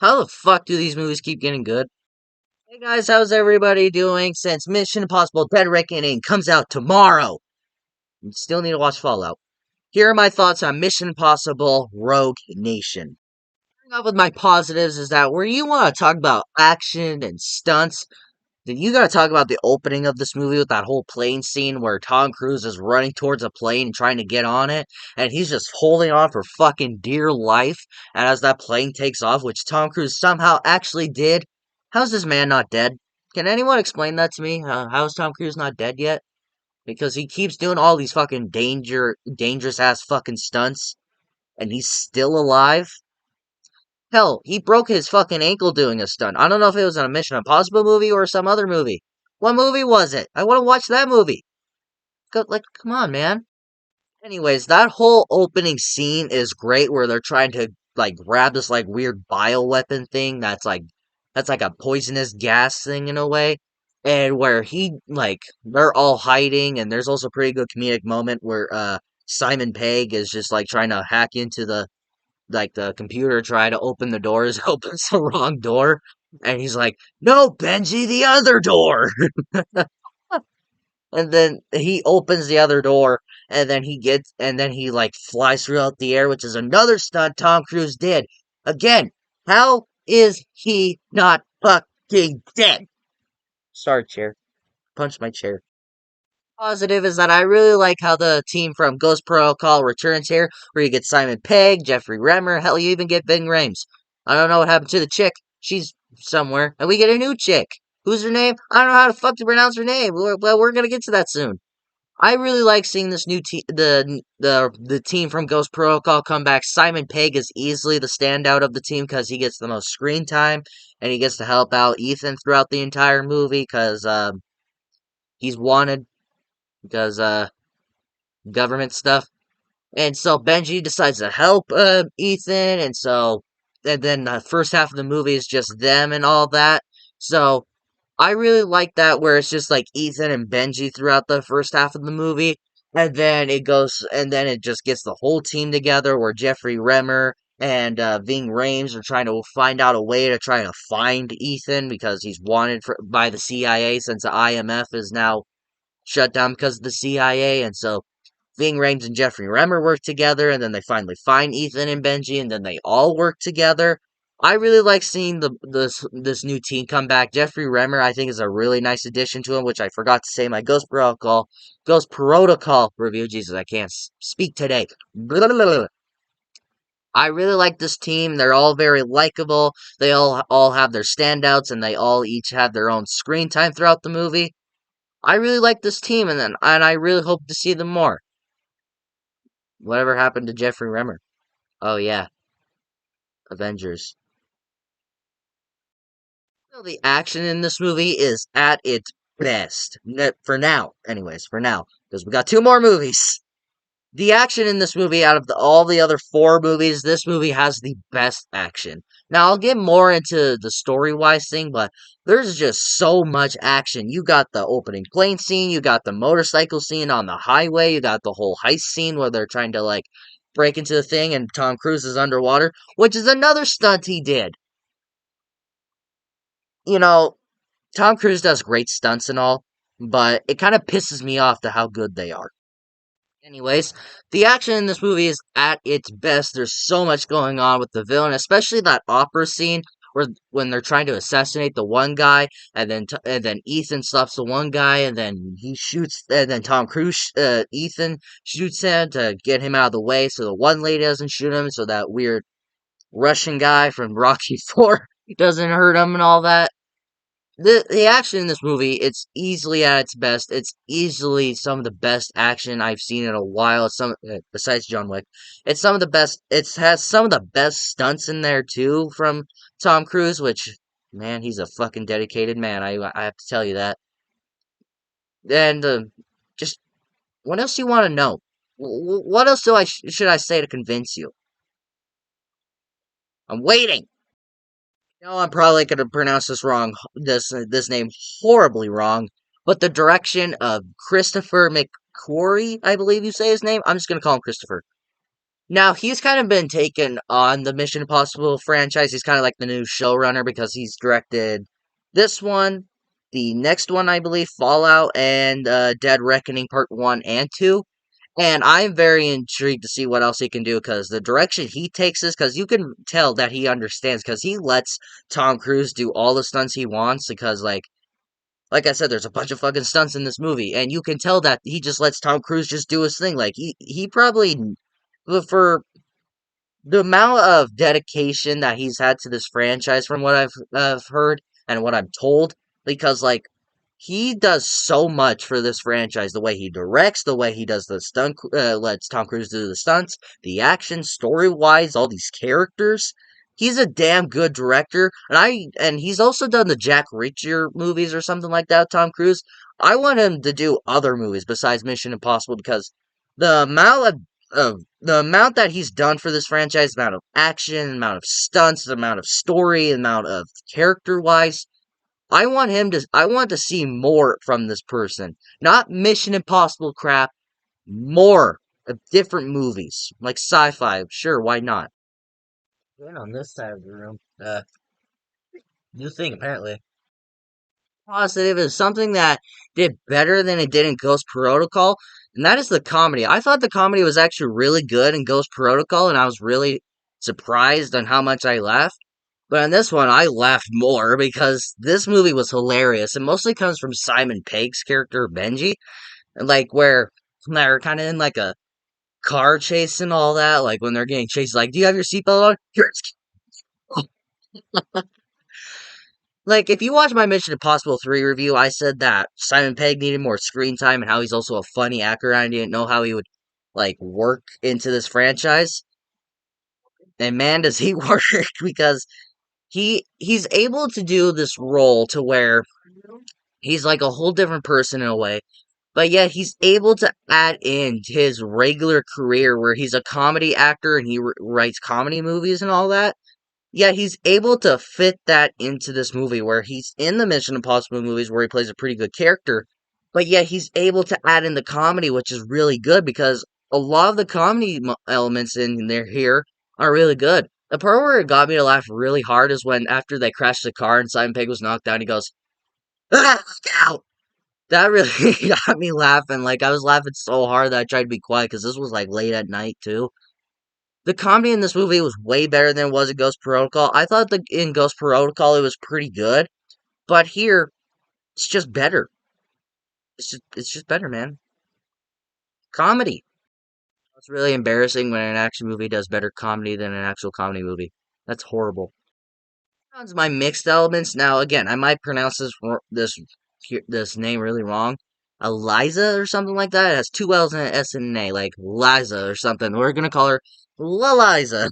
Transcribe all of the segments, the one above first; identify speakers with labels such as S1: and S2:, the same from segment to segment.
S1: How the fuck do these movies keep getting good? Hey guys, how's everybody doing? Since Mission Impossible Dead Reckoning comes out tomorrow, you still need to watch Fallout. Here are my thoughts on Mission Impossible Rogue Nation. Starting off with my positives is that where you want to talk about action and stunts, then you gotta talk about the opening of this movie with that whole plane scene where Tom Cruise is running towards a plane and trying to get on it, and he's just holding on for fucking dear life. And as that plane takes off, which Tom Cruise somehow actually did, how's this man not dead? Can anyone explain that to me? How is Tom Cruise not dead yet? Because he keeps doing all these fucking dangerous ass fucking stunts, and he's still alive. Hell, he broke his fucking ankle doing a stunt. I don't know if it was in a Mission Impossible movie or some other movie. What movie was it? I want to watch that movie. Come on, man. Anyways, that whole opening scene is great where they're trying to like grab this like weird bioweapon thing that's like a poisonous gas thing in a way. And where they're all hiding, and there's also a pretty good comedic moment where Simon Pegg is just like trying to hack into the computer, try to open the doors, opens the wrong door, and he's like, "No, Benji, the other door." And then he opens the other door, and then he like flies throughout the air, which is another stunt Tom Cruise did. Again, how is he not fucking dead? Sorry, chair. Punch my chair. Positive is that I really like how the team from Ghost Protocol returns here, where you get Simon Pegg, Jeffrey Remmer, hell, you even get Ving Rhames. I don't know what happened to the chick. She's somewhere. And we get a new chick. Who's her name? I don't know how the fuck to pronounce her name. Well, we're gonna get to that soon. I really like seeing this new team, the team from Ghost Protocol come back. Simon Pegg is easily the standout of the team because he gets the most screen time, and he gets to help out Ethan throughout the entire movie because he's wanted because government stuff. And so Benji decides to help Ethan, and then the first half of the movie is just them and all that. So I really like that where it's just like Ethan and Benji throughout the first half of the movie, and then it just gets the whole team together where Jeffrey Remmer and Ving Rhames are trying to find out a way to try to find Ethan because he's wanted by the CIA since the IMF is now shut down because of the CIA, and so Ving Rhames and Jeffrey Remmer work together, and then they finally find Ethan and Benji, and then they all work together. I really like seeing this new team come back. Jeffrey Remmer, I think, is a really nice addition to him, which I forgot to say in my Ghost Protocol review. Jesus, I can't speak today. Blah, blah, blah. I really like this team. They're all very likable. They all have their standouts, and they all each have their own screen time throughout the movie. I really like this team, and I really hope to see them more. Whatever happened to Jeffrey Remmer? Oh yeah, Avengers. Well, the action in this movie is at its best. For now, anyways, for now. Because we got two more movies. The action in this movie, out of all the other four movies, this movie has the best action. Now, I'll get more into the story-wise thing, but there's just so much action. You got the opening plane scene, you got the motorcycle scene on the highway, you got the whole heist scene where they're trying to, like, break into the thing and Tom Cruise is underwater, which is another stunt he did. You know, Tom Cruise does great stunts and all, but it kind of pisses me off to how good they are. Anyways, the action in this movie is at its best. There's so much going on with the villain, especially that opera scene where when they're trying to assassinate the one guy, and then Ethan stops the one guy, and then he shoots, and then Ethan shoots him to get him out of the way, so the one lady doesn't shoot him, so that weird Russian guy from Rocky Four doesn't hurt him and all that. The action in this movie, it's easily at its best. It's easily some of the best action I've seen in a while. Besides John Wick, it's some of the best. It has some of the best stunts in there too from Tom Cruise. Which, man, he's a fucking dedicated man. I have to tell you that. And just what else do you want to know? What else should I say to convince you? I'm waiting. No, I'm probably going to pronounce this name horribly wrong, but the direction of Christopher McQuarrie, I believe you say his name. I'm just going to call him Christopher. Now he's kind of been taken on the Mission Impossible franchise. He's kind of like the new showrunner because he's directed this one, the next one, I believe, Fallout, and Dead Reckoning Part 1 and 2. And I'm very intrigued to see what else he can do because the direction he takes is because you can tell that he understands because he lets Tom Cruise do all the stunts he wants because like I said, there's a bunch of fucking stunts in this movie, and you can tell that he just lets Tom Cruise just do his thing. Like he probably for the amount of dedication that he's had to this franchise, from what I've heard and what I'm told, because like he does so much for this franchise. The way he directs, the way he does the stunt, lets Tom Cruise do the stunts, the action, story wise, all these characters. He's a damn good director, and he's also done the Jack Reacher movies or something like that. Tom Cruise. I want him to do other movies besides Mission Impossible because the amount of the amount that he's done for this franchise, the amount of action, the amount of stunts, the amount of story, the amount of character wise. I want to see more from this person. Not Mission Impossible crap, more of different movies. Like sci-fi, sure, why not? And on this side of the room, new thing apparently. Positive is something that did better than it did in Ghost Protocol, and that is the comedy. I thought the comedy was actually really good in Ghost Protocol, and I was really surprised on how much I laughed. But on this one, I laughed more because this movie was hilarious. It mostly comes from Simon Pegg's character Benji, and like where they're kind of in like a car chase and all that. Like when they're getting chased, like, "Do you have your seatbelt on?" Here, like, if you watch my Mission Impossible 3 review, I said that Simon Pegg needed more screen time and how he's also a funny actor, and I didn't know how he would, like, work into this franchise. And man, does he work, because he's able to do this role to where he's like a whole different person in a way, but yet he's able to add in his regular career where he's a comedy actor and he writes comedy movies and all that. Yeah, he's able to fit that into this movie where he's in the Mission Impossible movies where he plays a pretty good character, but yet he's able to add in the comedy, which is really good because a lot of the comedy elements in there here are really good. The part where it got me to laugh really hard is when after they crashed the car and Simon Pegg was knocked down, he goes, "Ah, look out!" That really got me laughing. Like I was laughing so hard that I tried to be quiet because this was like late at night too. The comedy in this movie was way better than it was in Ghost Protocol. I thought in Ghost Protocol it was pretty good, but here it's just better. It's just better, man. Comedy. It's really embarrassing when an action movie does better comedy than an actual comedy movie. That's horrible. Sounds my mixed elements. Now again, I might pronounce this name really wrong. Eliza or something like that. It has two L's and an S and an A, like Liza or something. We're gonna call her Liza.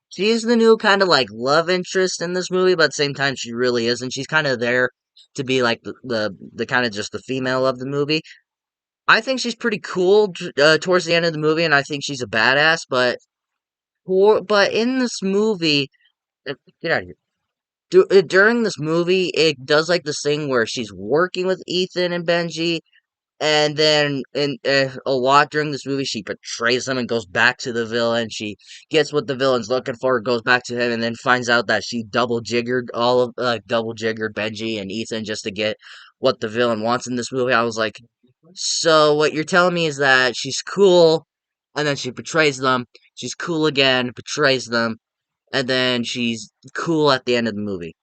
S1: She's the new kind of like love interest in this movie, but at the same time she really isn't. She's kind of there to be like the kind of just the female of the movie. I think she's pretty cool towards the end of the movie, and I think she's a badass. But in this movie, get out of here. During this movie, it does like this thing where she's working with Ethan and Benji, and then a lot during this movie, she betrays him and goes back to the villain. She gets what the villain's looking for, goes back to him, and then finds out that she double jiggered Benji and Ethan just to get what the villain wants in this movie. I was like, so what you're telling me is that she's cool, and then she betrays them. She's cool again, betrays them, and then she's cool at the end of the movie.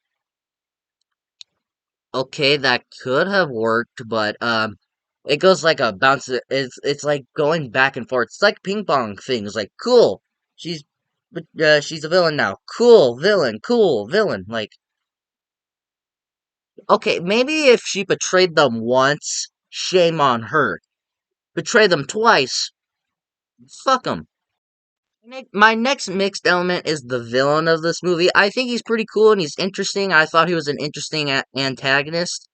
S1: Okay, that could have worked, but it goes like a bounce. It's like going back and forth. It's like ping pong things. Like cool, she's she's a villain now. Cool villain. Like okay, maybe if she betrayed them once, shame on her. Betray them twice, fuck them. My next mixed element is the villain of this movie. I think he's pretty cool and he's interesting. I thought he was an interesting antagonist.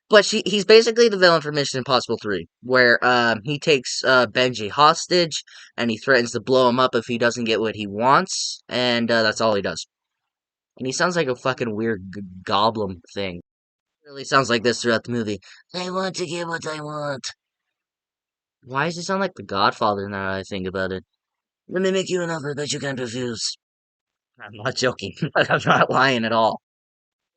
S1: But he's basically the villain for Mission Impossible 3, where he takes Benji hostage and he threatens to blow him up if he doesn't get what he wants, and that's all he does. And he sounds like a fucking weird goblin thing. Really sounds like this throughout the movie. They want to get what they want. Why does he sound like the Godfather now that I think about it? Let me make you an offer that you can't refuse. I'm not joking. I'm not lying at all.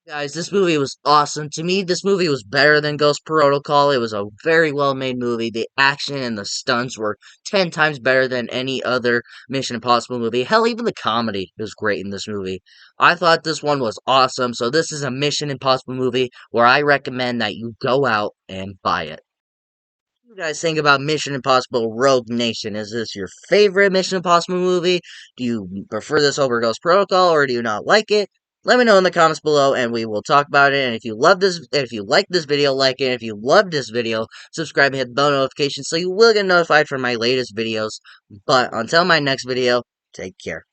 S1: Guys, this movie was awesome. To me, this movie was better than Ghost Protocol. It was a very well made movie. The action and the stunts were 10 times better than any other Mission Impossible movie. Hell, even the comedy was great in this movie. I thought this one was awesome. So, this is a Mission Impossible movie where I recommend that you go out and buy it. You guys think about Mission Impossible Rogue Nation? Is this your favorite Mission Impossible movie? Do you prefer this over Ghost Protocol, or do you not like it? Let me know in the comments below, and we will talk about it. And if you like this video, like it. If you love this video, subscribe and hit the bell notification so you will get notified for my latest videos. But until my next video, take care.